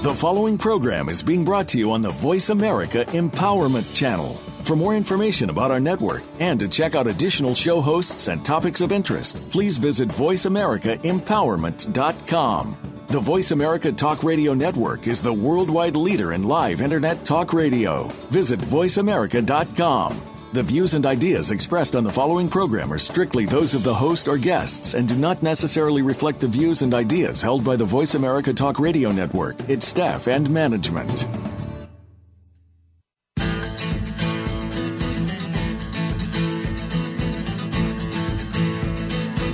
The following program is being brought to you on the Voice America Empowerment Channel. For more information about our network and to check out additional show hosts and topics of interest, please visit voiceamericaempowerment.com. The Voice America Talk Radio Network is the worldwide leader in live Internet talk radio. Visit voiceamerica.com. The views and ideas expressed on the following program are strictly those of the host or guests and do not necessarily reflect the views and ideas held by the Voice America Talk Radio Network, its staff, and management.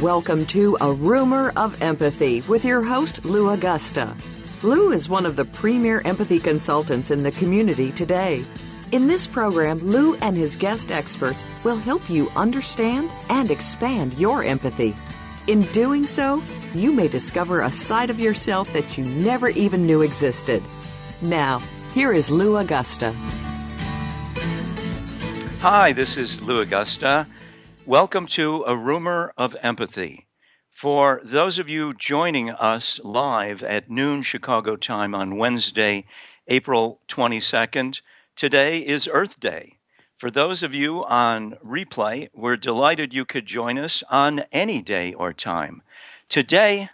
Welcome to A Rumor of Empathy with your host, Lou Augusta. Lou is one of the premier empathy consultants in the community today. In this program, Lou and his guest experts will help you understand and expand your empathy. In doing so, you may discover a side of yourself that you never even knew existed. Now, here is Lou Augusta. Hi, this is Lou Augusta. Welcome to A Rumor of Empathy. For those of you joining us live at noon Chicago time on Wednesday, April 22nd, today is Earth Day. For those of you on replay, we're delighted you could join us on any day or time. Today,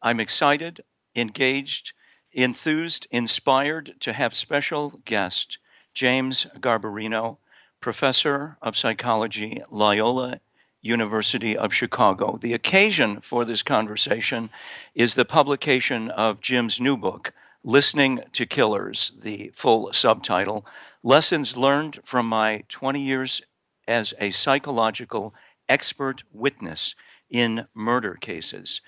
I'm excited, engaged, enthused, inspired to have special guest James Garbarino, professor of psychology, Loyola University of Chicago. The occasion for this conversation is the publication of Jim's new book, Listening to Killers, the full subtitle, Lessons Learned from My 20 Years as a Psychological Expert Witness in Murder Cases.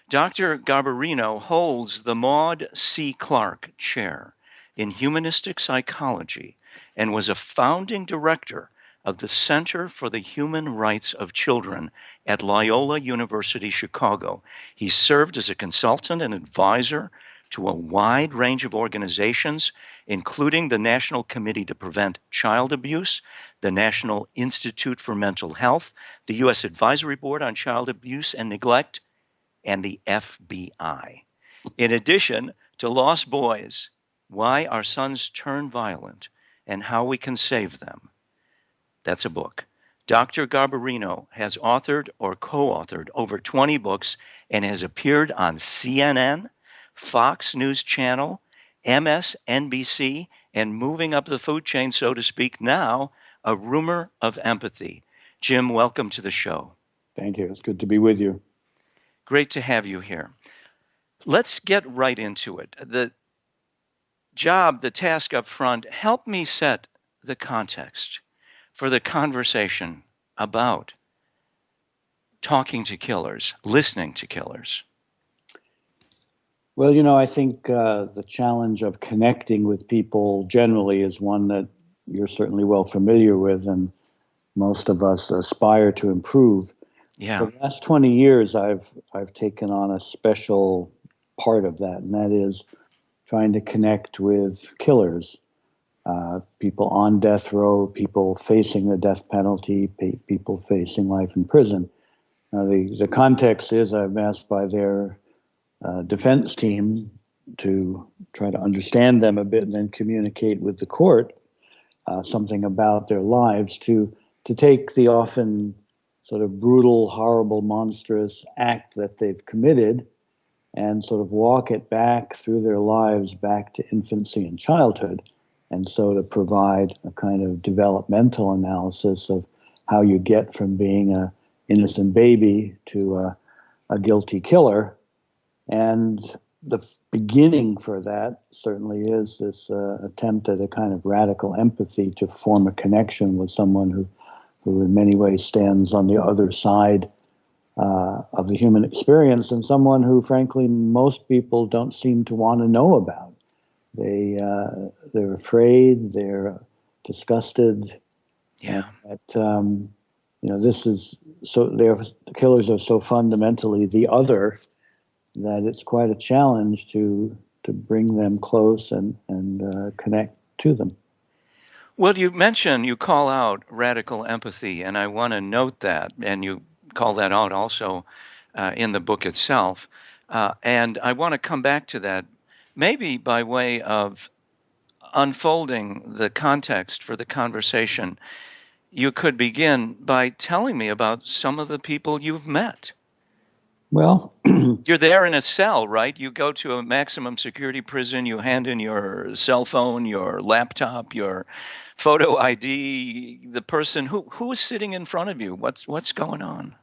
Dr. Garbarino holds the Maud C. Clark Chair in Humanistic Psychology and was a founding director of the Center for the Human Rights of Children at Loyola University, Chicago. He served as a consultant and advisor to a wide range of organizations, including the National Committee to Prevent Child Abuse, the National Institute for Mental Health, the U.S. Advisory Board on Child Abuse and Neglect, and the FBI. In addition to Lost Boys, Why Our Sons Turn Violent and How We Can Save Them. That's a book. Dr. Garbarino has authored or co-authored over 20 books and has appeared on CNN, Fox News Channel, MSNBC, and moving up the food chain, so to speak, now, A Rumor of Empathy. Jim, welcome to the show. Thank you. It's good to be with you. Great to have you here. Let's get right into it. The task up front, help me set the context for the conversation about talking to killers, listening to killers. Well, I think the challenge of connecting with people generally is one that you're certainly well familiar with, and most of us aspire to improve. Yeah. For the last 20 years, I've taken on a special part of that, and that is trying to connect with killers, people on death row, people facing the death penalty, people facing life in prison. Now, the context is I've been asked by their defense team to try to understand them a bit and then communicate with the court something about their lives, to take the often sort of brutal, horrible, monstrous act that they've committed and sort of walk it back through their lives back to infancy and childhood, and so to provide a kind of developmental analysis of how you get from being an innocent baby to a guilty killer. And the beginning for that certainly is this attempt at a kind of radical empathy to form a connection with someone who in many ways stands on the other side of the human experience, and someone who, frankly, most people don't seem to want to know about. They're afraid, they're disgusted. Yeah. This is so. The killers are so fundamentally the other that it's quite a challenge to bring them close and connect to them. Well, you call out radical empathy, and I want to note that, and you call that out also in the book itself. And I want to come back to that maybe by way of unfolding the context for the conversation, you could begin by telling me about some of the people you've met. Well, You're there in a cell, right? You go to a maximum security prison, you hand in your cell phone, your laptop, your photo ID, the person who is sitting in front of you. What's going on?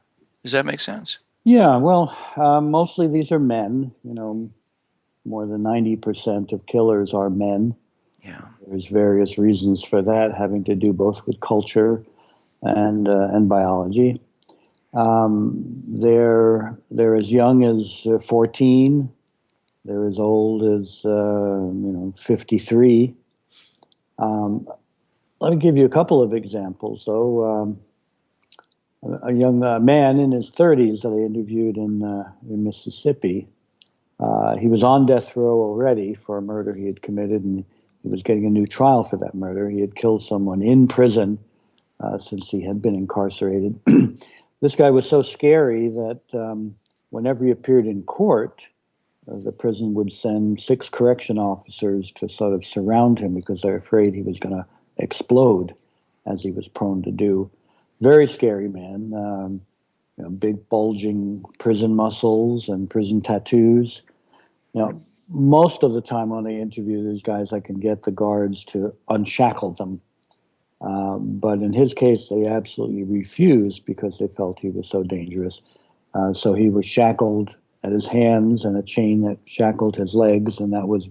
Does that make sense? yeah, well, mostly these are men. More than 90% of killers are men. Yeah. There's various reasons for that, having to do both with culture and biology. They're as young as 14. They're as old as 53. Let me give you a couple of examples, though. A young man in his 30s that I interviewed in Mississippi. He was on death row already for a murder he had committed, and he was getting a new trial for that murder. He had killed someone in prison since he had been incarcerated. This guy was so scary that whenever he appeared in court, the prison would send 6 correction officers to sort of surround him because they're afraid he was going to explode, as he was prone to do. Very scary man. Big bulging prison muscles and prison tattoos. Most of the time when I interview these guys, I can get the guards to unshackle them. But in his case, they absolutely refused because they felt he was so dangerous. So he was shackled at his hands and a chain that shackled his legs, and that was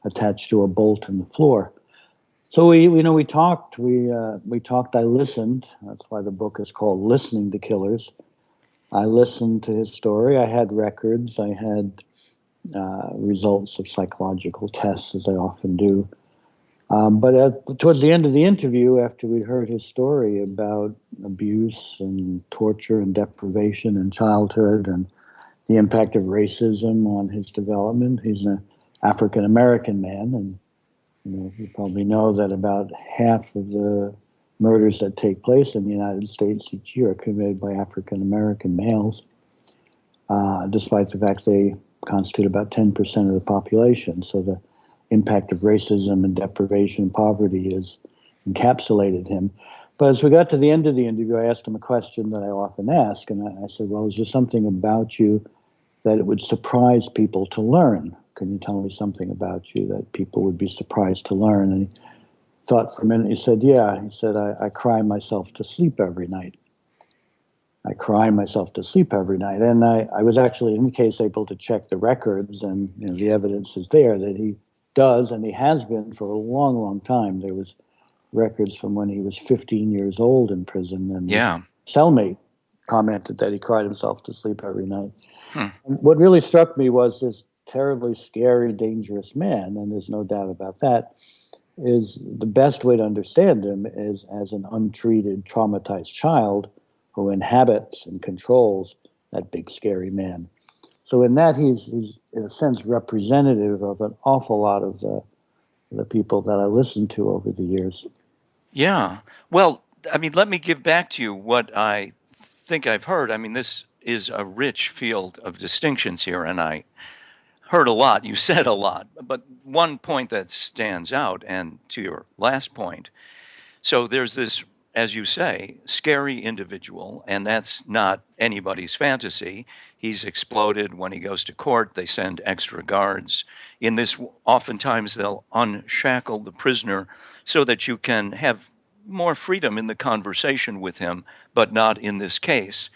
attached to a bolt in the floor. So we talked. We talked. I listened. That's why the book is called "Listening to Killers." I listened to his story. I had records. I had results of psychological tests, as I often do. But towards the end of the interview, after we heard his story about abuse and torture and deprivation in childhood and the impact of racism on his development, he's an African American man, and you probably know that about half of the murders that take place in the United States each year are committed by African American males, despite the fact they constitute about 10% of the population. So the impact of racism and deprivation and poverty has encapsulated him. But as we got to the end of the interview, I asked him a question that I often ask, and I said, well, is there something about you that it would surprise people to learn? Can you tell me something about you that people would be surprised to learn? And he thought for a minute. He said, yeah. He said, I cry myself to sleep every night. I cry myself to sleep every night. And I was actually, in the case, able to check the records, and the evidence is there that he does, and he has been for a long, long time. There was records from when he was 15 years old in prison, and his cellmate commented that he cried himself to sleep every night. What really struck me was this terribly scary, dangerous man, and there's no doubt about that, is the best way to understand him is as an untreated, traumatized child who inhabits and controls that big, scary man. So in that, he's in a sense representative of an awful lot of the people that I listened to over the years. Yeah. Well, I mean, let me give back to you what I think I've heard. I mean, this is a rich field of distinctions here, and I heard a lot. You said a lot. But one point that stands out, and to your last point, so there's this, as you say, scary individual, and that's not anybody's fantasy. He's exploded. When he goes to court, they send extra guards. In this, oftentimes they'll unshackle the prisoner so that you can have more freedom in the conversation with him, but not in this case.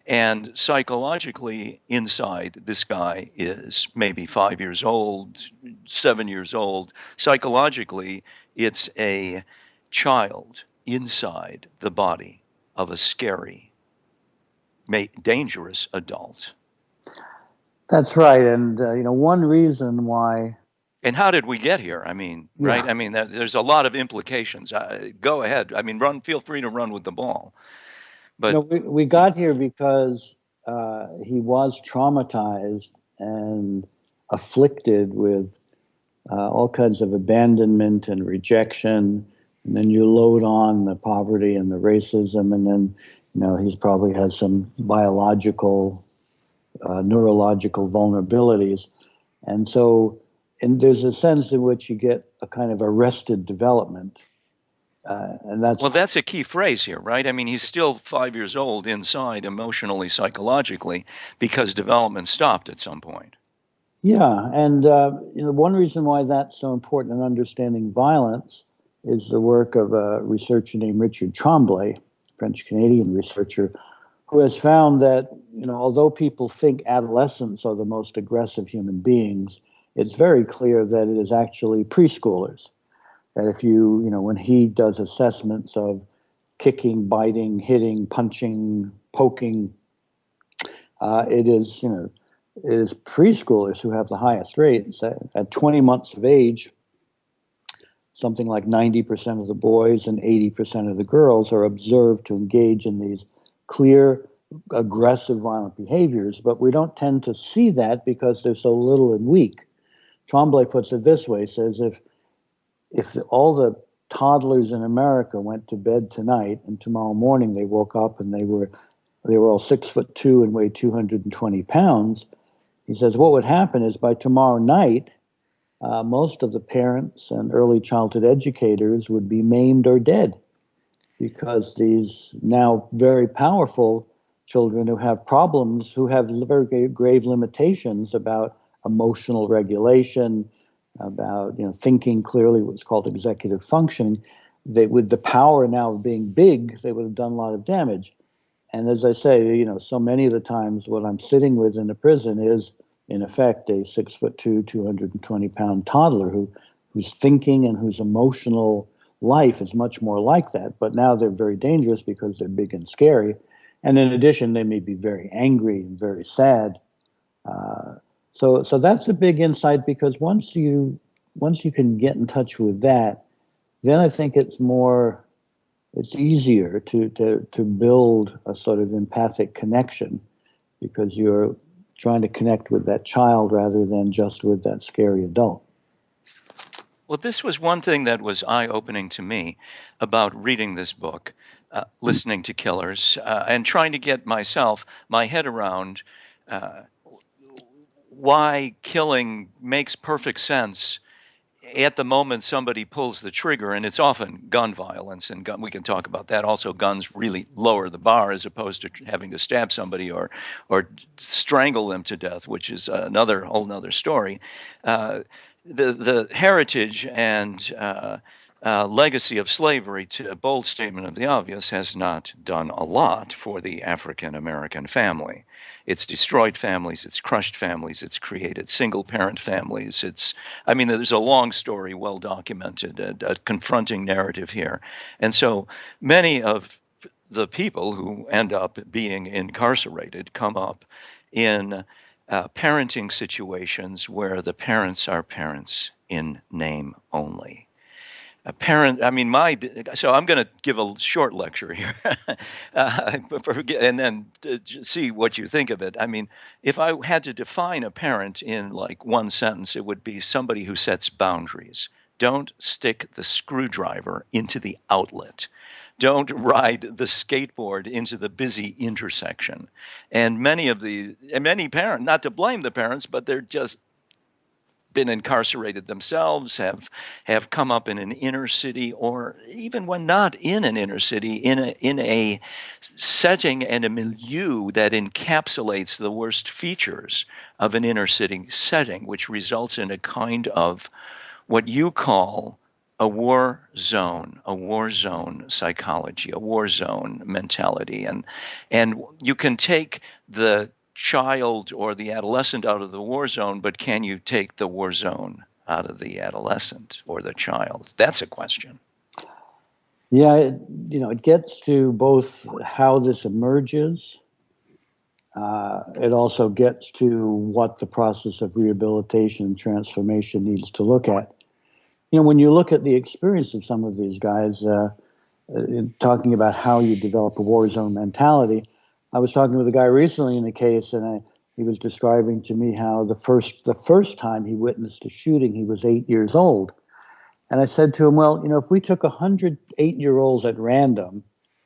And psychologically, inside, this guy is maybe 5 years old, 7 years old. Psychologically, it's a child inside the body of a scary, dangerous adult. That's right. And, one reason why. And how did we get here? I mean, right? I mean, there's a lot of implications. Go ahead. I mean, feel free to run with the ball. But we got here because he was traumatized and afflicted with all kinds of abandonment and rejection. And then you load on the poverty and the racism, and then he's probably has some biological, neurological vulnerabilities. And so and there's a sense in which you get a kind of arrested development. And that's Well, that's a key phrase here, right? I mean, he's still 5 years old inside, emotionally, psychologically, because development stopped at some point. yeah, and one reason why that's so important in understanding violence is the work of a researcher named Richard Tremblay, French-Canadian researcher, who has found that although people think adolescents are the most aggressive human beings, it's very clear that it is actually preschoolers. That if when he does assessments of kicking, biting, hitting, punching, poking, it is preschoolers who have the highest rates. At 20 months of age, something like 90% of the boys and 80% of the girls are observed to engage in these clear, aggressive, violent behaviors, but we don't tend to see that because they're so little and weak. Tremblay puts it this way, says if all the toddlers in America went to bed tonight and tomorrow morning they woke up and they were all 6'2" and weighed 220 pounds, he says what would happen is by tomorrow night, most of the parents and early childhood educators would be maimed or dead because these now very powerful children who have problems, who have very grave limitations about emotional regulation, about thinking clearly, what's called executive functioning, with the power now of being big, they would have done a lot of damage. And as I say, so many of the times what I'm sitting with in a prison is, in effect, a 6'2", 220-pound toddler who's thinking and whose emotional life is much more like that. But now they're very dangerous because they're big and scary. And in addition, they may be very angry and very sad. So that's a big insight, because once you can get in touch with that, then I think it's easier to build a sort of empathic connection, because you're trying to connect with that child rather than just with that scary adult. Well, this was one thing that was eye-opening to me about reading this book, listening to killers, and trying to get my head around why killing makes perfect sense at the moment somebody pulls the trigger, and it's often gun violence, and we can talk about that. Also, guns really lower the bar as opposed to having to stab somebody or strangle them to death, which is whole nother story. The heritage and legacy of slavery, to a bold statement of the obvious, has not done a lot for the African American family. It's destroyed families, it's crushed families, it's created single-parent families. There's a long story, well documented, a confronting narrative here. And so many of the people who end up being incarcerated come up in parenting situations where the parents are parents in name only. A parent, so I'm going to give a short lecture here and then see what you think of it. If I had to define a parent in like one sentence, it would be somebody who sets boundaries. Don't stick the screwdriver into the outlet. Don't ride the skateboard into the busy intersection. And many parents, not to blame the parents, but they're just been incarcerated themselves, have come up in an inner city, or even when not in an inner city, in a setting and a milieu that encapsulates the worst features of an inner city setting, which results in a kind of what you call a war zone psychology, a war zone mentality. And you can take the child or the adolescent out of the war zone, but can you take the war zone out of the adolescent or the child? That's a question. Yeah, it gets to both how this emerges. It also gets to what the process of rehabilitation and transformation needs to look at. When you look at the experience of some of these guys, talking about how you develop a war zone mentality, I was talking with a guy recently in a case, and he was describing to me how the first time he witnessed a shooting, he was 8 years old. And I said to him, well, if we took 100 8-year-olds at random,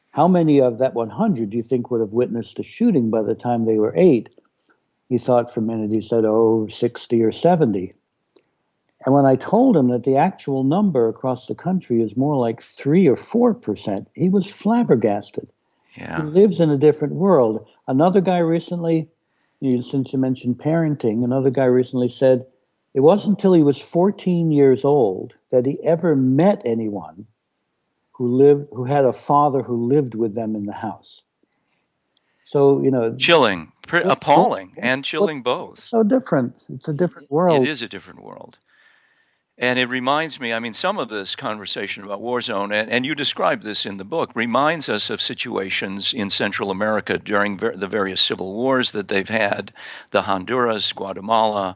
how many of that 100 do you think would have witnessed a shooting by the time they were 8? He thought for a minute. He said, 60 or 70. And when I told him that the actual number across the country is more like 3 or 4%, he was flabbergasted. He Yeah. lives in a different world. Another guy recently, since you mentioned parenting, another guy recently said it wasn't until he was 14 years old that he ever met anyone who had a father who lived with them in the house. So, Chilling, appalling, and what chilling both. so different. It's a different It world. is a different world. And it reminds me, I mean, some of this conversation about Warzone, and you describe this in the book, reminds us of situations in Central America during the various civil wars that they've had, the Honduras, Guatemala,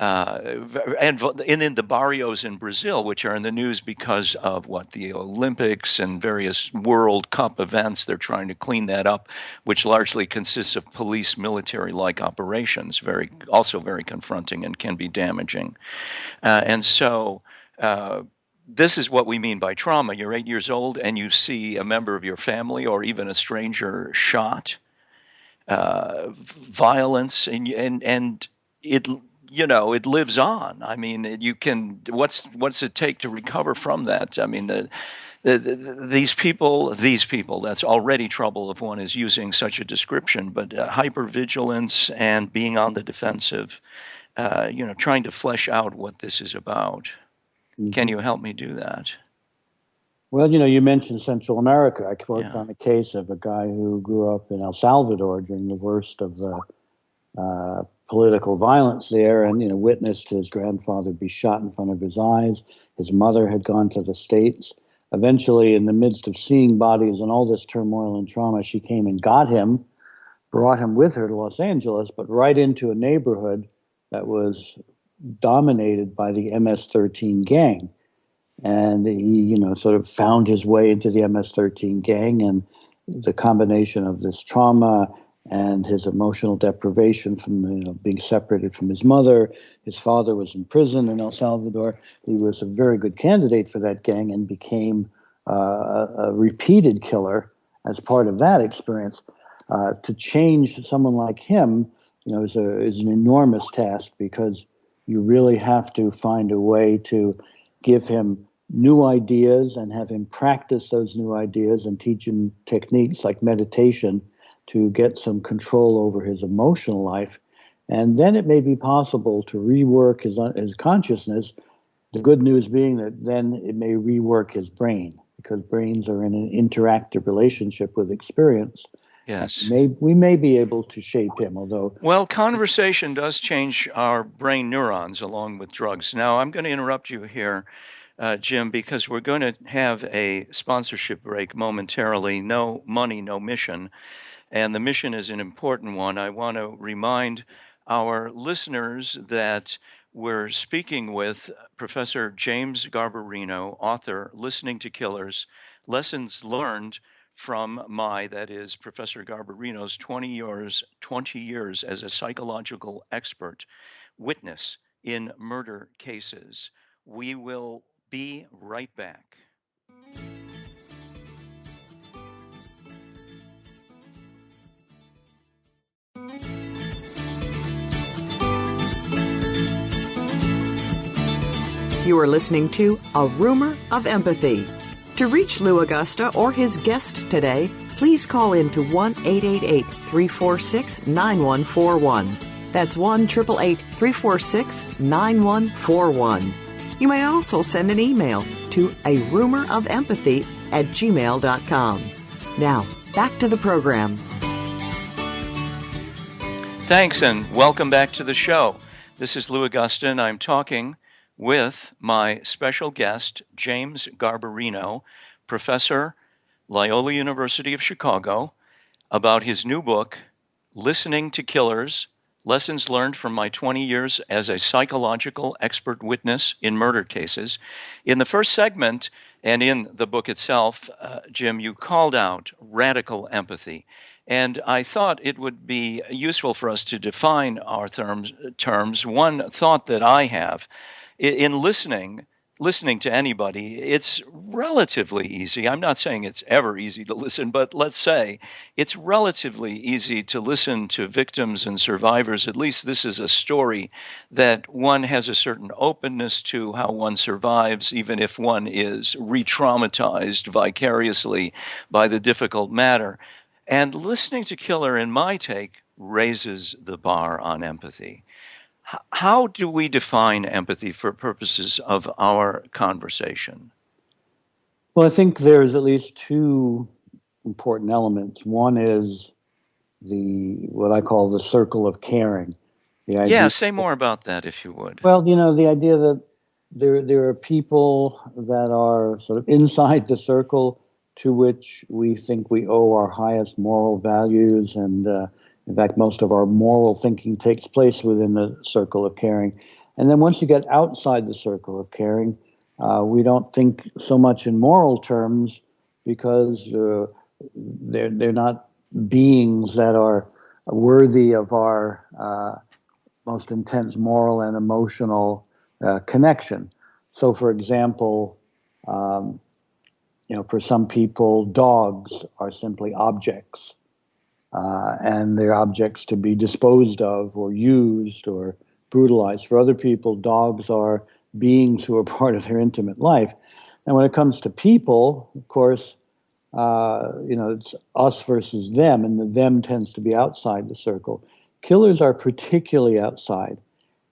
and in the barrios in Brazil, which are in the news because of the Olympics and various World Cup events. They're trying to clean that up, which largely consists of police military-like operations, also very confronting and can be damaging. And so this is what we mean by trauma. You're 8 years old and you see a member of your family or even a stranger shot, violence, and it it lives on. I mean, you can what's it take to recover from that? I mean, these people, that's already trouble if one is using such a description, but hypervigilance and being on the defensive, trying to flesh out what this is about. Can you help me do that? Well, you mentioned Central America. I worked Yeah. on a case of a guy who grew up in El Salvador during the worst of the political violence there, and witnessed his grandfather be shot in front of his eyes. His mother had gone to the States. Eventually, in the midst of seeing bodies and all this turmoil and trauma, she came and got him, brought him with her to Los Angeles, but right into a neighborhood that was dominated by the MS-13 gang. And he, sort of found his way into the MS-13 gang, and the combination of this trauma and his emotional deprivation from being separated from his mother. His father was in prison in El Salvador. He was a very good candidate for that gang and became a repeated killer as part of that experience. To change someone like him, is an enormous task, because you really have to find a way to give him new ideas and have him practice those new ideas and teach him techniques like meditation to get some control over his emotional life. And then it may be possible to rework his consciousness. The good news being that then it may rework his brain, because brains are in an interactive relationship with experience. Yes. We may be able to shape him, although... Well, conversation does change our brain neurons along with drugs. Now, I'm going to interrupt you here, Jim, because we're going to have a sponsorship break momentarily. No money, no mission. And the mission is an important one. I want to remind our listeners that we're speaking with Professor James Garbarino, author, Listening to Killers, Lessons Learned from that is Professor Garbarino's 20 years as a psychological expert, witness in murder cases. We will be right back. You are listening to A Rumor of Empathy. To reach Lou Augusta or his guest today, please call in to 1-888-346-9141. That's 1-888-346-9141. You may also send an email to arumorofempathy@gmail.com. Now, back to the program. Thanks, and welcome back to the show. This is Lou Augusta, and I'm talking with my special guest, James Garbarino, professor, Loyola University of Chicago, about his new book, Listening to Killers, Lessons Learned from My 20 Years as a Psychological Expert Witness in Murder Cases. In the first segment, and in the book itself, Jim, you called out radical empathy. And I thought it would be useful for us to define our terms. One thought that I have, in listening, listening to anybody, it's relatively easy. I'm not saying it's ever easy to listen, but let's say it's relatively easy to listen to victims and survivors. At least this is a story that one has a certain openness to how one survives, even if one is re traumatized vicariously by the difficult matter. And listening to Killer, in my take, raises the bar on empathy. How do we define empathy for purposes of our conversation? Well, I think there's at least two important elements. One is the what I call the circle of caring. The Yeah, idea, say more about that if you would. well, the idea that there are people that are sort of inside the circle to which we think we owe our highest moral values, and in fact, most of our moral thinking takes place within the circle of caring. And then once you get outside the circle of caring, we don't think so much in moral terms because they're not beings that are worthy of our most intense moral and emotional connection. So, for example, um, for some people, dogs are simply objects, and they're objects to be disposed of or used or brutalized. For other people, dogs are beings who are part of their intimate life. And when it comes to people, of course, it's us versus them, and the them tends to be outside the circle. Killers are particularly outside.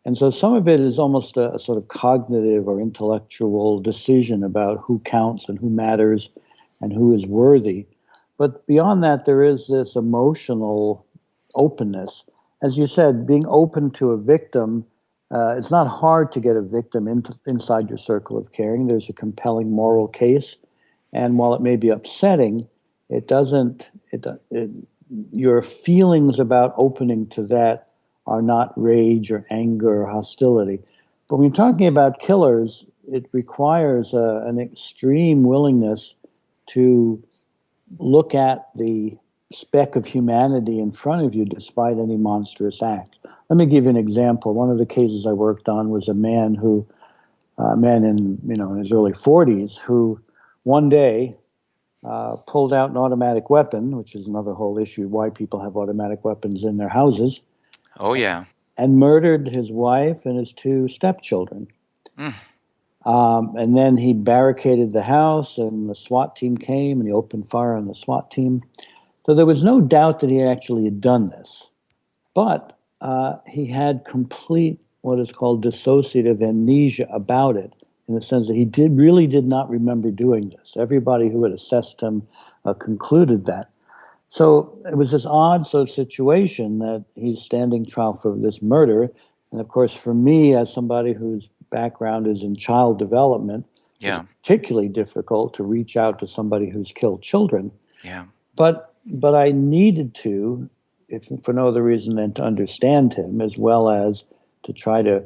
And so some of it is almost a sort of cognitive or intellectual decision about who counts and who matters and who is worthy. But beyond that, there is this emotional openness. As you said, being open to a victim, it's not hard to get a victim inside your circle of caring. There's a compelling moral case. And while it may be upsetting, it doesn't, your feelings about opening to that are not rage or anger or hostility. But when you're talking about killers, it requires an extreme willingness to look at the speck of humanity in front of you despite any monstrous act. Let me give you an example. One of the cases I worked on was a man in his early 40s who one day pulled out an automatic weapon, which is another whole issue, why people have automatic weapons in their houses, Oh, yeah. and murdered his wife and his two stepchildren. Mm. And then he barricaded the house, and the SWAT team came, and he opened fire on the SWAT team. So there was no doubt that he actually had done this. But he had complete, what is called dissociative amnesia about it, in the sense that he really did not remember doing this. Everybody who had assessed him concluded that. So it was this odd sort of situation that he's standing trial for this murder. And of course, for me, as somebody whose background is in child development, it's Yeah. particularly difficult to reach out to somebody who's killed children. Yeah. But I needed to, if for no other reason than to understand him, as well as to try to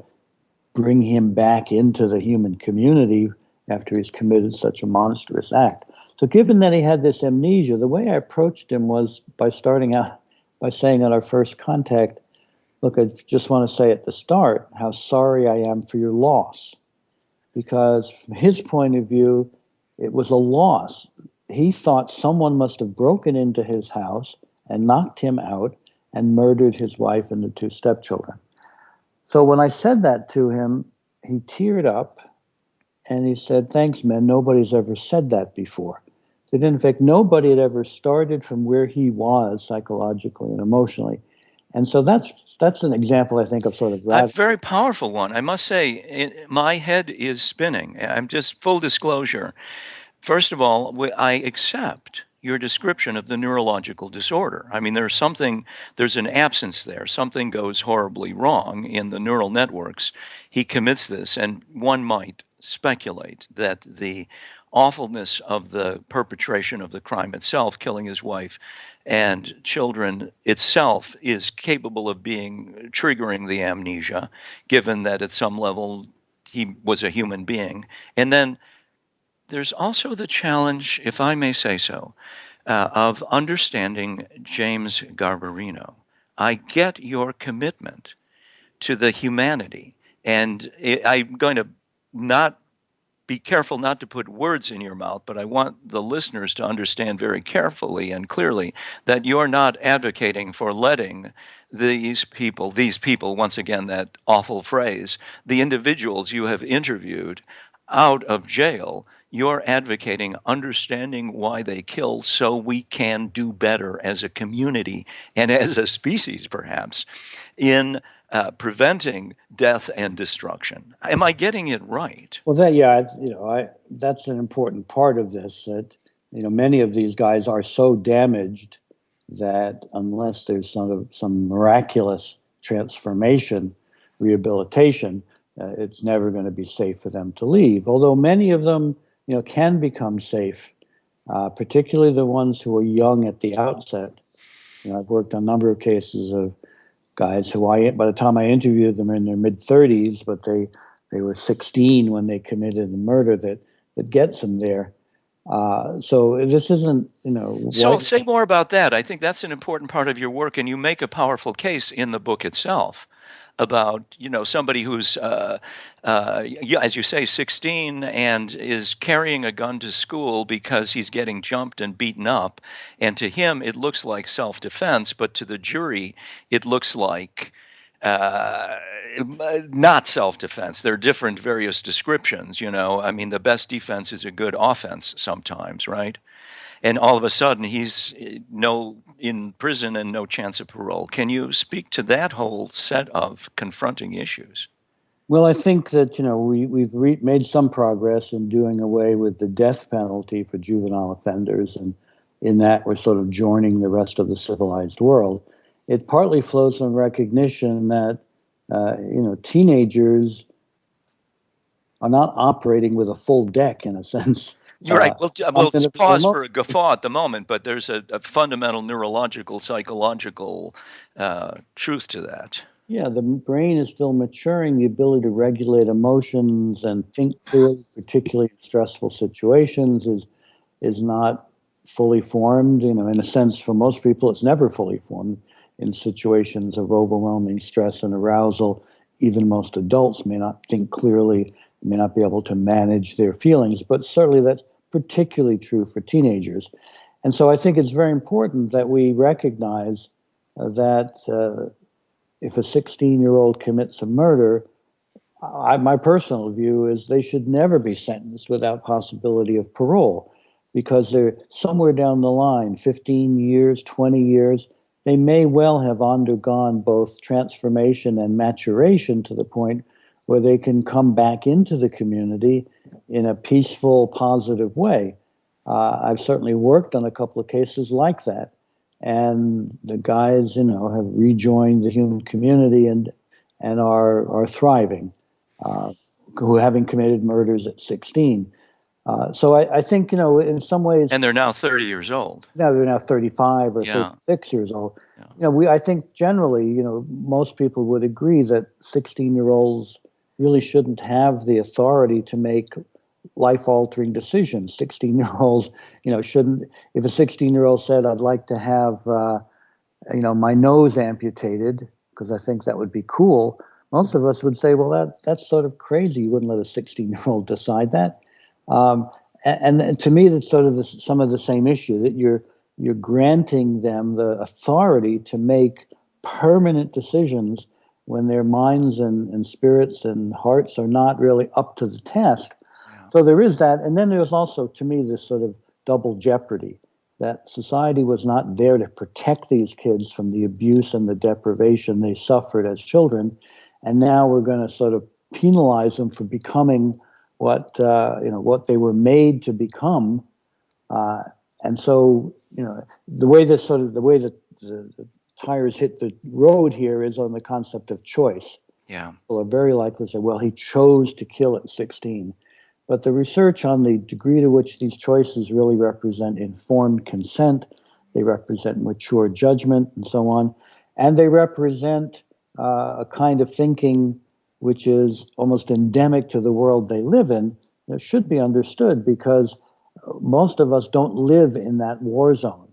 bring him back into the human community after he's committed such a monstrous act. So given that he had this amnesia, the way I approached him was by starting out by saying at our first contact, look, I just want to say at the start how sorry I am for your loss. Because from his point of view, it was a loss. He thought someone must have broken into his house and knocked him out and murdered his wife and the two stepchildren. So when I said that to him, he teared up and he said, thanks, man, nobody's ever said that before. That in fact, nobody had ever started from where he was psychologically and emotionally. And so that's an example, I think, of sort of A radical. very powerful one. I must say, my head is spinning. I'm just full disclosure. First of all, I accept your description of the neurological disorder. I mean, there's an absence there. Something goes horribly wrong in the neural networks. He commits this, and one might speculate that the awfulness of the perpetration of the crime itself, killing his wife and children itself, is capable of triggering the amnesia, given that at some level he was a human being. And then there's also the challenge, if I may say so, of understanding James Garbarino. I get your commitment to the humanity, and I'm going to not be careful not to put words in your mouth, but I want the listeners to understand very carefully and clearly that you're not advocating for letting these people, once again, that awful phrase, the individuals you have interviewed out of jail. You're advocating understanding why they kill so we can do better as a community and as a species, perhaps, in preventing death and destruction. Am I getting it right? Well, that's an important part of this. That many of these guys are so damaged that unless there's some miraculous transformation, rehabilitation, it's never going to be safe for them to leave. Although many of them, can become safe, particularly the ones who are young at the outset. I've worked on a number of cases of guys who by the time I interviewed them, are in their mid 30s, but they were 16 when they committed the murder that gets them there. So this isn't, So say more about that. I think that's an important part of your work, and you make a powerful case in the book itself about somebody who's as you say 16 and is carrying a gun to school because he's getting jumped and beaten up, and to him it looks like self-defense, but to the jury it looks like not self-defense. There are different various descriptions. I mean, the best defense is a good offense sometimes, right? And all of a sudden he's in prison and no chance of parole. Can you speak to that whole set of confronting issues? Well, I think that we've made some progress in doing away with the death penalty for juvenile offenders, and in that we're sort of joining the rest of the civilized world. It partly flows from recognition that teenagers are not operating with a full deck in a sense. You're right. We'll pause for a guffaw at the moment, but there's a fundamental neurological, psychological truth to that. Yeah, the brain is still maturing. The ability to regulate emotions and think clearly, particularly in stressful situations, is not fully formed. In a sense, for most people, it's never fully formed in situations of overwhelming stress and arousal. Even most adults may not think clearly, may not be able to manage their feelings, but certainly that's particularly true for teenagers. And so I think it's very important that we recognize that if a 16-year-old commits a murder, my personal view is they should never be sentenced without possibility of parole, because they're somewhere down the line, 15 years, 20 years, they may well have undergone both transformation and maturation to the point where they can come back into the community in a peaceful, positive way. I've certainly worked on a couple of cases like that, and the guys, have rejoined the human community and are thriving, who having committed murders at 16. So I think, in some ways... And they're now 30 years old. Now they're now 35 or 36 years old. Yeah. I think generally, most people would agree that 16-year-olds really shouldn't have the authority to make life-altering decisions. 16-year-olds, shouldn't... If a 16-year-old said, I'd like to have, my nose amputated, because I think that would be cool, most of us would say, well, that's sort of crazy. You wouldn't let a 16-year-old decide that. And to me, that's sort of some of the same issue, that you're granting them the authority to make permanent decisions when their minds and spirits and hearts are not really up to the task. Yeah. So there is that. And then there's also, to me, this sort of double jeopardy, that society was not there to protect these kids from the abuse and the deprivation they suffered as children. And now we're going to sort of penalize them for becoming what they were made to become, and so the way that the tires hit the road here is on the concept of choice. Yeah, people are very likely to say, well, he chose to kill at 16, but the research on the degree to which these choices really represent informed consent, they represent mature judgment, and so on, and they represent a kind of thinking which is almost endemic to the world they live in, that should be understood, because most of us don't live in that war zone.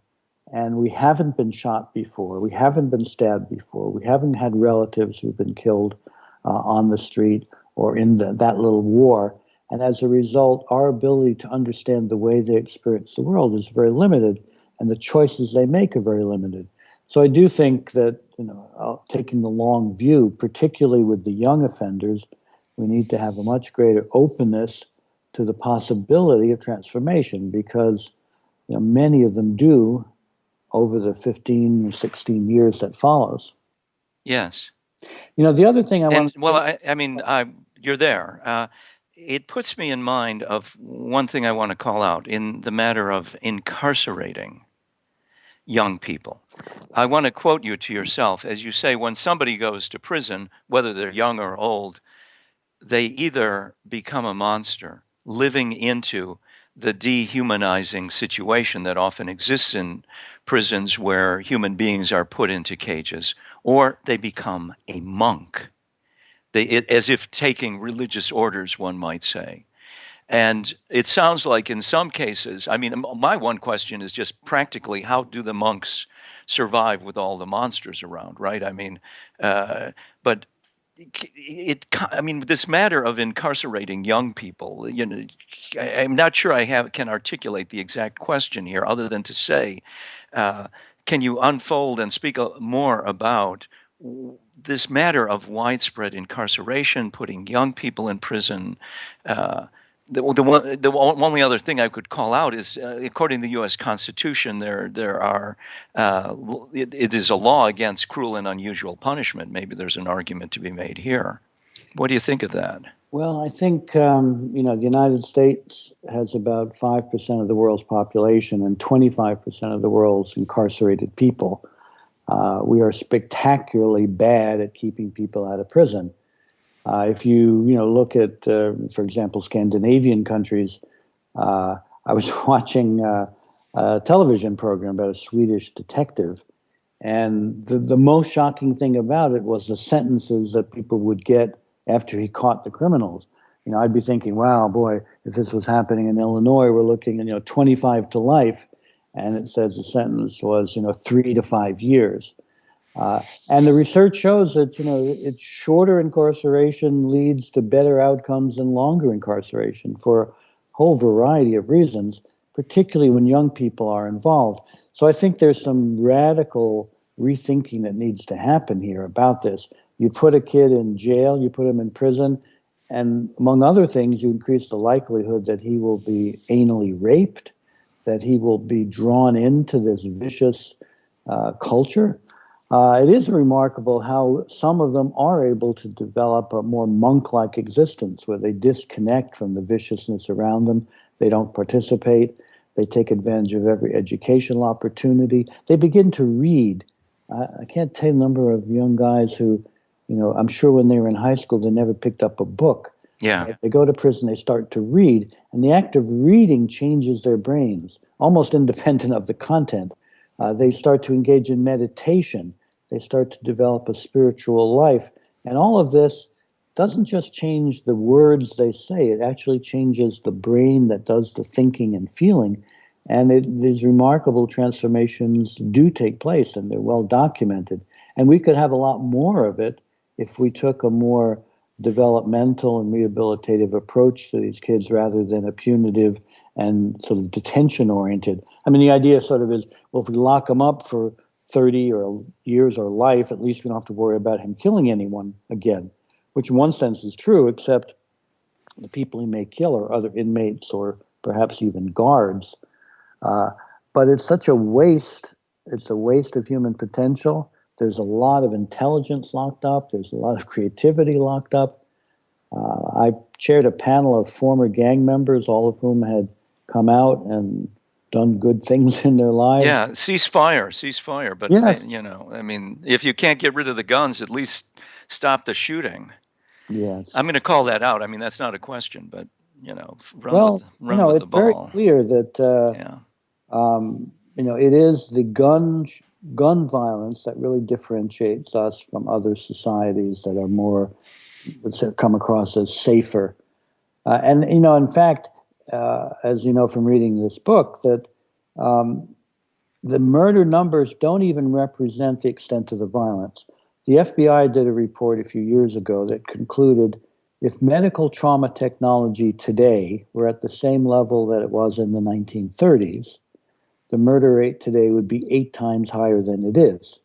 And we haven't been shot before. We haven't been stabbed before. We haven't had relatives who've been killed on the street or in that little war. And as a result, our ability to understand the way they experience the world is very limited, and the choices they make are very limited. So I do think that, taking the long view, particularly with the young offenders, we need to have a much greater openness to the possibility of transformation, because many of them do over the 15 or 16 years that follows. Yes. The other thing I want And well, you're there. It puts me in mind of one thing I want to call out in the matter of incarcerating young people. I want to quote you to yourself. As you say, when somebody goes to prison, whether they're young or old, they either become a monster living into the dehumanizing situation that often exists in prisons where human beings are put into cages, or they become a monk. As if taking religious orders, one might say. And it sounds like in some cases, my one question is just practically, how do the monks survive with all the monsters around, right? But this matter of incarcerating young people, I'm not sure can articulate the exact question here, other than to say, can you unfold and speak more about this matter of widespread incarceration, putting young people in prison? The only other thing I could call out is, according to the U.S. Constitution, it is a law against cruel and unusual punishment. Maybe there's an argument to be made here. What do you think of that? Well, I think the United States has about 5% of the world's population and 25% of the world's incarcerated people. We are spectacularly bad at keeping people out of prison. If you look at, for example, Scandinavian countries, I was watching a television program about a Swedish detective, and the most shocking thing about it was the sentences that people would get after he caught the criminals. I'd be thinking, wow, boy, if this was happening in Illinois, we're looking at 25 to life, and it says the sentence was 3 to 5 years. And the research shows that, it's shorter incarceration leads to better outcomes than longer incarceration for a whole variety of reasons, particularly when young people are involved. So I think there's some radical rethinking that needs to happen here about this. You put a kid in jail, you put him in prison, and among other things, you increase the likelihood that he will be anally raped, that he will be drawn into this vicious culture. It is remarkable how some of them are able to develop a more monk-like existence where they disconnect from the viciousness around them. They don't participate. They take advantage of every educational opportunity. They begin to read. I can't tell you the number of young guys who, I'm sure when they were in high school, they never picked up a book. Yeah. They go to prison, they start to read, and the act of reading changes their brains, almost independent of the content. They start to engage in meditation. They start to develop a spiritual life. And all of this doesn't just change the words they say, it actually changes the brain that does the thinking and feeling. And these remarkable transformations do take place, and they're well documented. And we could have a lot more of it if we took a more developmental and rehabilitative approach to these kids rather than a punitive and sort of detention-oriented. The idea sort of is, well, if we lock them up for 30 or years or life, at least we don't have to worry about him killing anyone again, which in one sense is true, except the people he may kill are other inmates or perhaps even guards. But it's such a waste. It's a waste of human potential. There's a lot of intelligence locked up. There's a lot of creativity locked up. I chaired a panel of former gang members, all of whom had come out and done good things in their lives. Yeah, cease fire. But, yes. If you can't get rid of the guns, at least stop the shooting. Yes. I'm going to call that out. That's not a question, but, run with the ball. It's very clear that, it is the gun violence that really differentiates us from other societies that are more, let's say, come across as safer. And in fact, as you know from reading this book, that the murder numbers don't even represent the extent of the violence. The FBI did a report a few years ago that concluded if medical trauma technology today were at the same level that it was in the 1930s, the murder rate today would be 8 times higher than it is.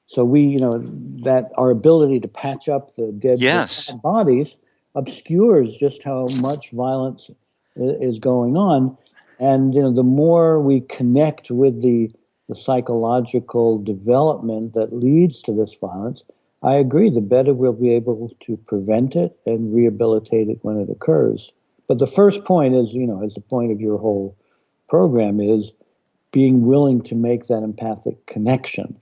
So that our ability to patch up the dead Yes. bodies obscures just how much violence is going on. And the more we connect with the psychological development that leads to this violence, I agree, the better we'll be able to prevent it and rehabilitate it when it occurs. But the first point is, as the point of your whole program is being willing to make that empathic connection.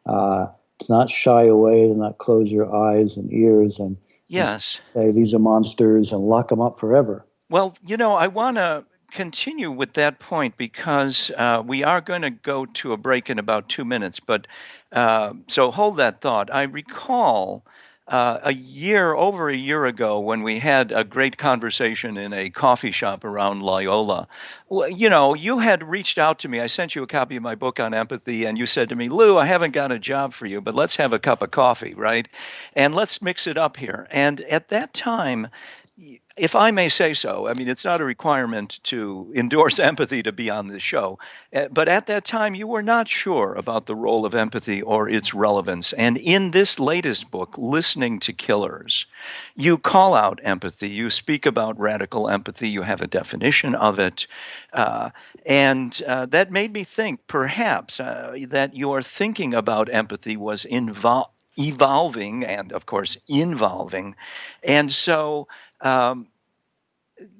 To not shy away, to not close your eyes and ears and Yes. say these are monsters and lock them up forever. Well, I want to continue with that point because we are going to go to a break in about 2 minutes. But so hold that thought. I recall over a year ago, when we had a great conversation in a coffee shop around Loyola. Well, you had reached out to me. I sent you a copy of my book on empathy, and you said to me, Lou, I haven't got a job for you, but let's have a cup of coffee, right? And let's mix it up here. And at that time, if I may say so, I mean, it's not a requirement to endorse empathy to be on this show, but at that time, you were not sure about the role of empathy or its relevance. And in this latest book, Listening to Killers, you call out empathy. You speak about radical empathy. You have a definition of it. And that made me think perhaps that your thinking about empathy was evolving and, of course, involving. And so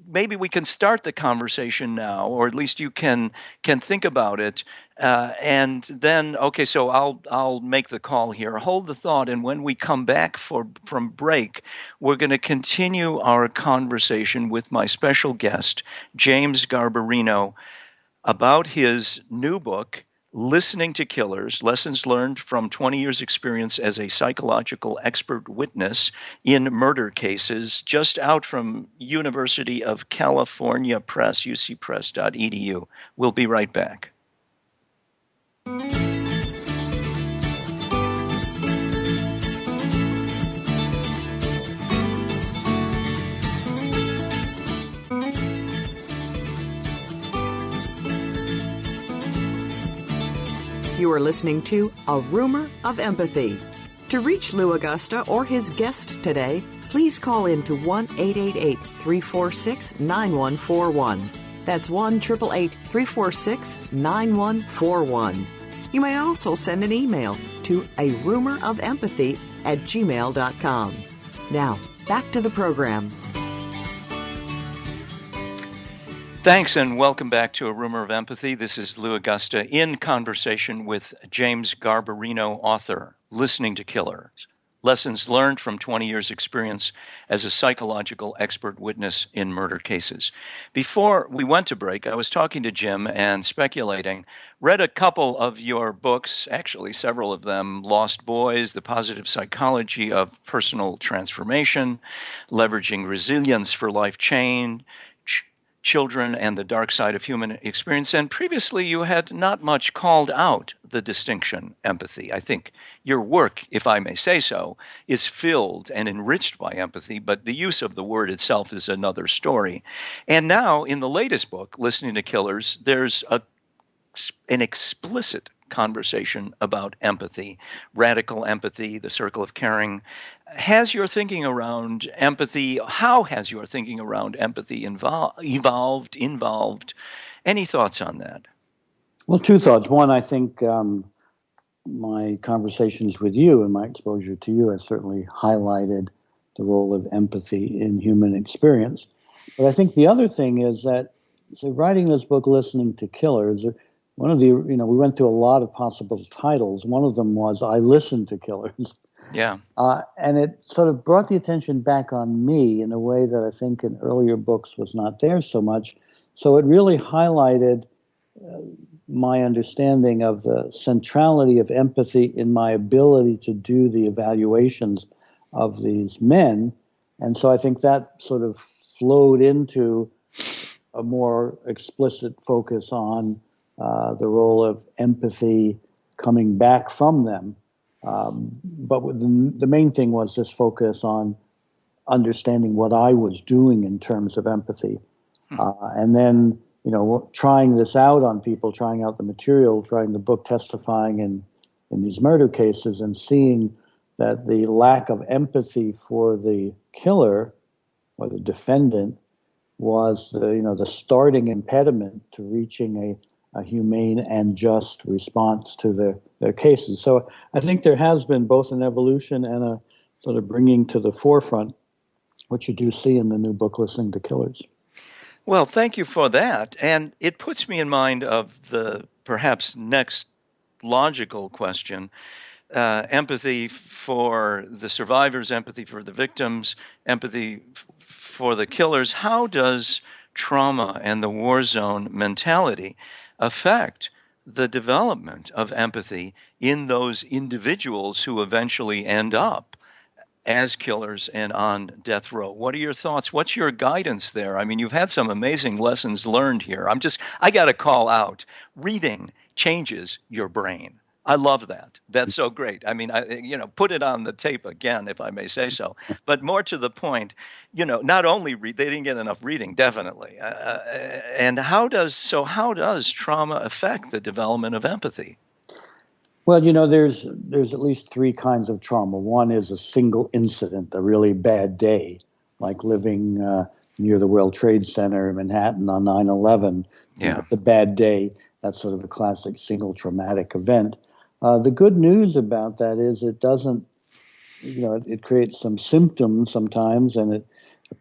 maybe we can start the conversation now, or at least you can think about it, and then okay. So I'll make the call here. Hold the thought, and when we come back from break, we're going to continue our conversation with my special guest, James Garbarino, about his new book, Listening to Killers, Lessons Learned from 20 Years' Experience as a Psychological Expert Witness in Murder Cases, just out from University of California Press, ucpress.edu. We'll be right back. You are listening to A Rumor of Empathy. To reach Lou Augusta or his guest today, please call in to 1-888-346-9141. That's 1-888-346-9141. You may also send an email to arumorofempathy@gmail.com. Now, back to the program. Thanks, and welcome back to A Rumor of Empathy. This is Lou Augusta in conversation with James Garbarino, author, Listening to Killers, Lessons Learned from 20 Years' Experience as a Psychological Expert Witness in Murder Cases. Before we went to break, I was talking to Jim and speculating. Read a couple of your books, actually several of them, Lost Boys, The Positive Psychology of Personal Transformation, Leveraging Resilience for Life Change, Children and the Dark Side of Human Experience. And previously, you had not much called out the distinction empathy. I think your work, if I may say so, is filled and enriched by empathy, but the use of the word itself is another story. And now, in the latest book, Listening to Killers, there's an explicit conversation about empathy, radical empathy, the circle of caring. How has your thinking around empathy evolved? Any thoughts on that? Well, two thoughts. One, I think my conversations with you and my exposure to you has certainly highlighted the role of empathy in human experience. But I think the other thing is that, so writing this book, Listening to Killers, one of the, we went through a lot of possible titles. One of them was I Listened to Killers. Yeah. And it sort of brought the attention back on me in a way that I think in earlier books was not there so much. So it really highlighted my understanding of the centrality of empathy in my ability to do the evaluations of these men. And so I think that sort of flowed into a more explicit focus on the role of empathy coming back from them. But the main thing was this focus on understanding what I was doing in terms of empathy. And then, trying this out on people, trying out the material, trying the book, testifying in these murder cases, and seeing that the lack of empathy for the killer or the defendant was the starting impediment to reaching a humane and just response to their cases. So I think there has been both an evolution and a sort of bringing to the forefront what you do see in the new book, Listening to Killers. Well, thank you for that. And it puts me in mind of the perhaps next logical question. Empathy for the survivors, empathy for the victims, empathy for the killers. How does trauma and the war zone mentality affect the development of empathy in those individuals who eventually end up as killers and on death row? What are your thoughts? What's your guidance there? I mean, you've had some amazing lessons learned here. I got to call out, reading changes your brain. I love that. That's so great. I mean, put it on the tape again, if I may say so. But more to the point, not only read, they didn't get enough reading, definitely. And how does trauma affect the development of empathy? Well, there's at least three kinds of trauma. One is a single incident, a really bad day, like living near the World Trade Center in Manhattan on 9/11. Yeah. It's a bad day. That's sort of a classic single traumatic event. The good news about that is it doesn't, it creates some symptoms sometimes, and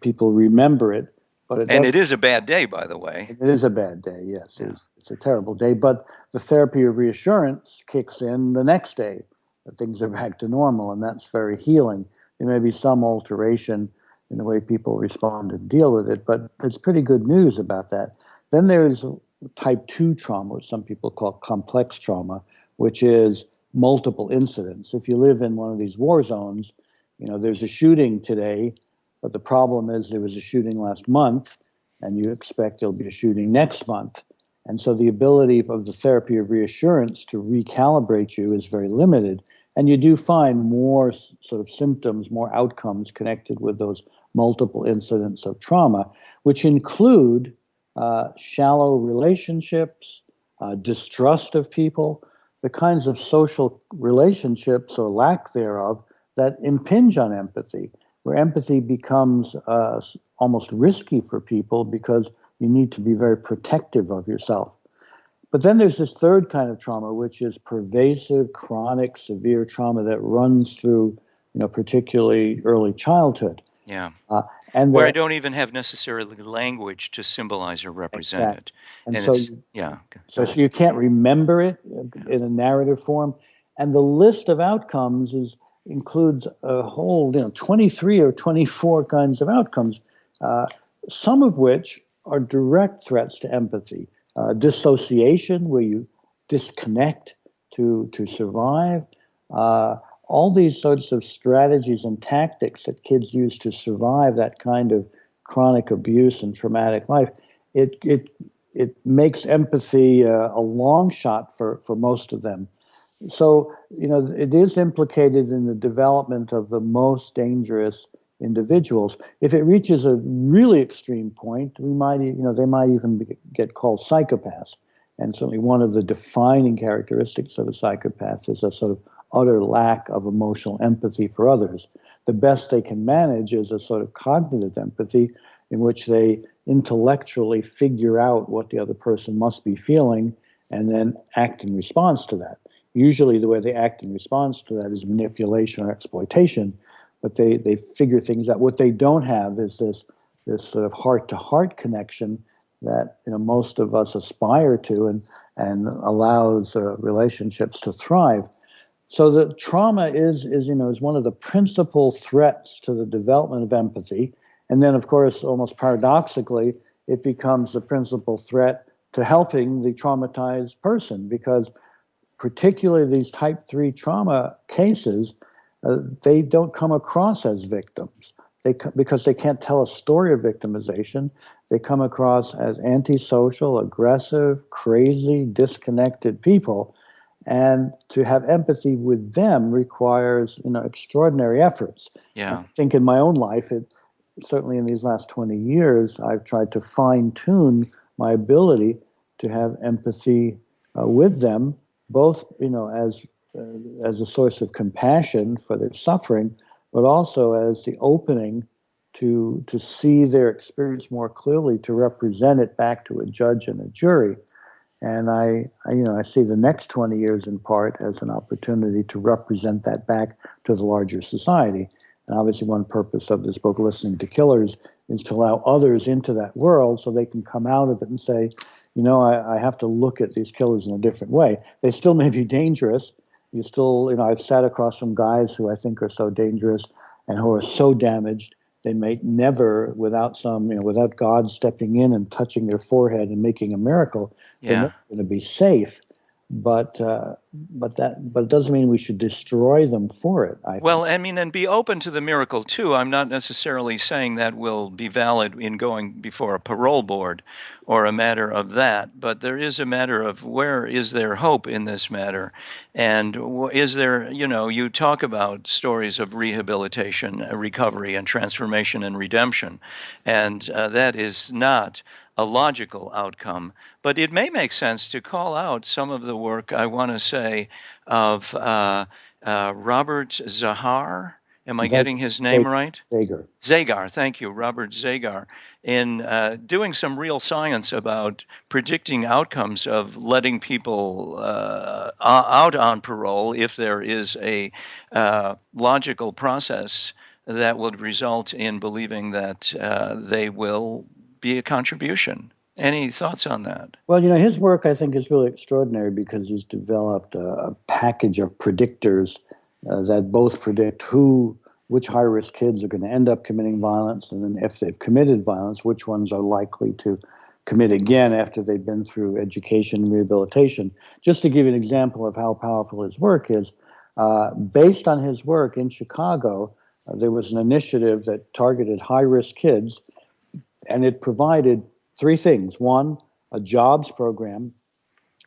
people remember it. But it is a bad day, by the way. It is a bad day, yes. Yeah. It's a terrible day. But the therapy of reassurance kicks in the next day, that things are back to normal, and that's very healing. There may be some alteration in the way people respond and deal with it, but it's pretty good news about that. Then there's type 2 trauma, which some people call complex trauma, which is multiple incidents. If you live in one of these war zones, there's a shooting today, but the problem is there was a shooting last month, and you expect there'll be a shooting next month. And so the ability of the therapy of reassurance to recalibrate you is very limited. And you do find more sort of symptoms, more outcomes connected with those multiple incidents of trauma, which include shallow relationships, distrust of people, the kinds of social relationships or lack thereof that impinge on empathy, where empathy becomes almost risky for people because you need to be very protective of yourself. But then there's this third kind of trauma, which is pervasive, chronic, severe trauma that runs through, particularly early childhood. Yeah. And where I don't even have necessarily language to symbolize or represent it. And so, So you can't remember it in a narrative form. And the list of outcomes includes a whole 23 or 24 kinds of outcomes, some of which are direct threats to empathy. Dissociation, where you disconnect to survive. All these sorts of strategies and tactics that kids use to survive that kind of chronic abuse and traumatic life, it makes empathy a long shot for most of them. So, it is implicated in the development of the most dangerous individuals. If it reaches a really extreme point, they might even get called psychopaths. And certainly one of the defining characteristics of a psychopath is a sort of utter lack of emotional empathy for others. The best they can manage is a sort of cognitive empathy in which they intellectually figure out what the other person must be feeling and then act in response to that. Usually the way they act in response to that is manipulation or exploitation, but they figure things out. What they don't have is this sort of heart-to-heart connection that most of us aspire to and allows relationships to thrive. So the trauma is one of the principal threats to the development of empathy. And then, of course, almost paradoxically, it becomes the principal threat to helping the traumatized person, because particularly these type 3 trauma cases, they don't come across as victims. Because they can't tell a story of victimization. They come across as antisocial, aggressive, crazy, disconnected people. And to have empathy with them requires, extraordinary efforts. And Yeah. I think in my own life, certainly in these last 20 years, I've tried to fine tune my ability to have empathy with them, both, as a source of compassion for their suffering, but also as the opening to see their experience more clearly, to represent it back to a judge and a jury. And I see the next 20 years in part as an opportunity to represent that back to the larger society. And obviously, one purpose of this book, Listening to Killers, is to allow others into that world so they can come out of it and say, I have to look at these killers in a different way. They still may be dangerous. You still, I've sat across some guys who I think are so dangerous and who are so damaged they may never, without God stepping in and touching their forehead and making a miracle, they're Yeah. never going to be safe. But it doesn't mean we should destroy them for it. I Well, think. I mean, and be open to the miracle too. I'm not necessarily saying that will be valid in going before a parole board or a matter of that, but there is a matter of where is there hope in this matter? And is there, you talk about stories of rehabilitation, recovery, and transformation and redemption, and that is not a logical outcome. But it may make sense to call out some of the work, I want to say, of Robert Zahar. Am I getting his name right? Zager. Zagar, thank you, Robert Zagar, in doing some real science about predicting outcomes of letting people out on parole if there is a logical process that would result in believing that they will be a contribution. Any thoughts on that? Well, his work I think is really extraordinary because he's developed a package of predictors that both predict which high-risk kids are going to end up committing violence, and then if they've committed violence, which ones are likely to commit again after they've been through education and rehabilitation. Just to give you an example of how powerful his work is, based on his work in Chicago, there was an initiative that targeted high-risk kids, and it provided three things. One, a jobs program.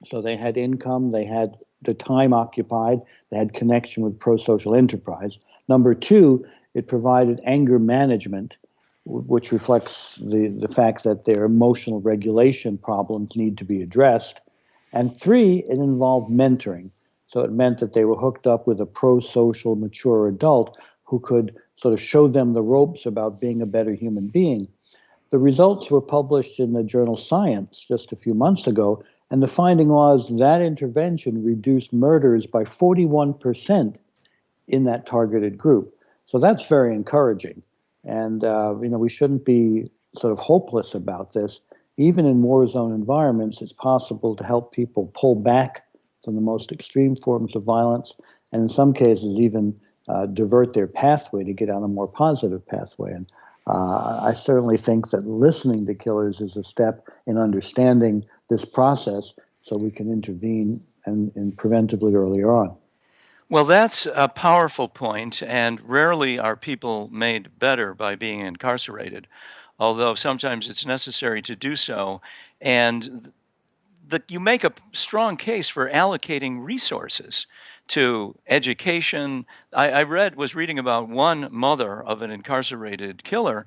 So they had income, they had the time occupied, they had connection with pro-social enterprise. Number two, it provided anger management, which reflects the fact that their emotional regulation problems need to be addressed. And three, it involved mentoring. So it meant that they were hooked up with a pro-social, mature adult who could sort of show them the ropes about being a better human being. The results were published in the journal Science just a few months ago, and the finding was that intervention reduced murders by 41% in that targeted group. So that's very encouraging. And, we shouldn't be sort of hopeless about this. Even in war zone environments, it's possible to help people pull back from the most extreme forms of violence, and in some cases even divert their pathway to get on a more positive pathway. And I certainly think that listening to killers is a step in understanding this process so we can intervene and preventively earlier on. Well, that's a powerful point, and rarely are people made better by being incarcerated, although sometimes it's necessary to do so. And that you make a strong case for allocating resources to education. I was reading about one mother of an incarcerated killer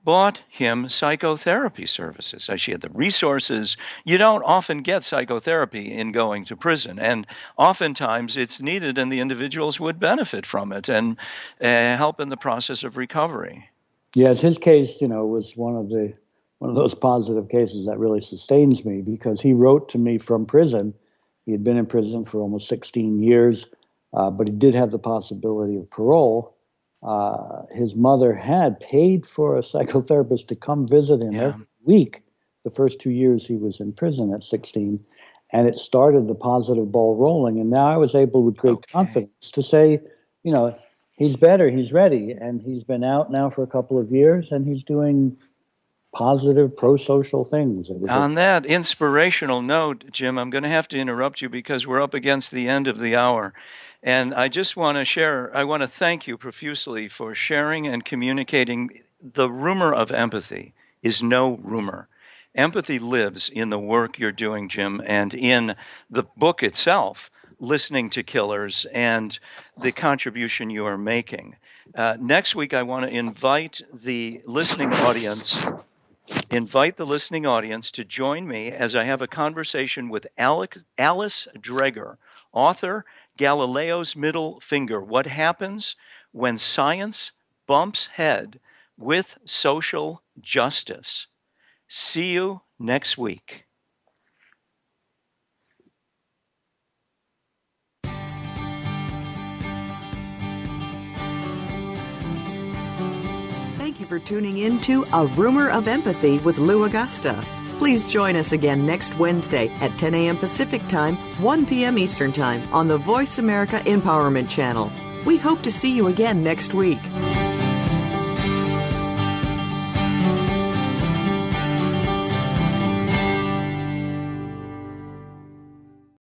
bought him psychotherapy services. She had the resources. You don't often get psychotherapy in going to prison, and oftentimes it's needed, and the individuals would benefit from it and help in the process of recovery. Yes, his case, was one of those positive cases that really sustains me because he wrote to me from prison. He had been in prison for almost 16 years, but he did have the possibility of parole. His mother had paid for a psychotherapist to come visit him every week the first 2 years he was in prison at 16. And it started the positive ball rolling. And now I was able with great confidence to say, he's better, he's ready. And he's been out now for a couple of years and he's doing positive pro-social things. On that inspirational note, Jim, I'm going to have to interrupt you because we're up against the end of the hour. And I just want to thank you profusely for sharing and communicating. The rumor of empathy is no rumor. Empathy lives in the work you're doing, Jim, and in the book itself, listening to killers and the contribution you are making. Next week, I want to invite the listening audience to join me as I have a conversation with Alice Dreger, author, Galileo's Middle Finger: What Happens When Science Bumps Head with Social Justice. See you next week. Thank you for tuning in to A Rumor of Empathy with Lou Augusta. Please join us again next Wednesday at 10 a.m. Pacific Time, 1 p.m. Eastern Time on the Voice America Empowerment Channel. We hope to see you again next week.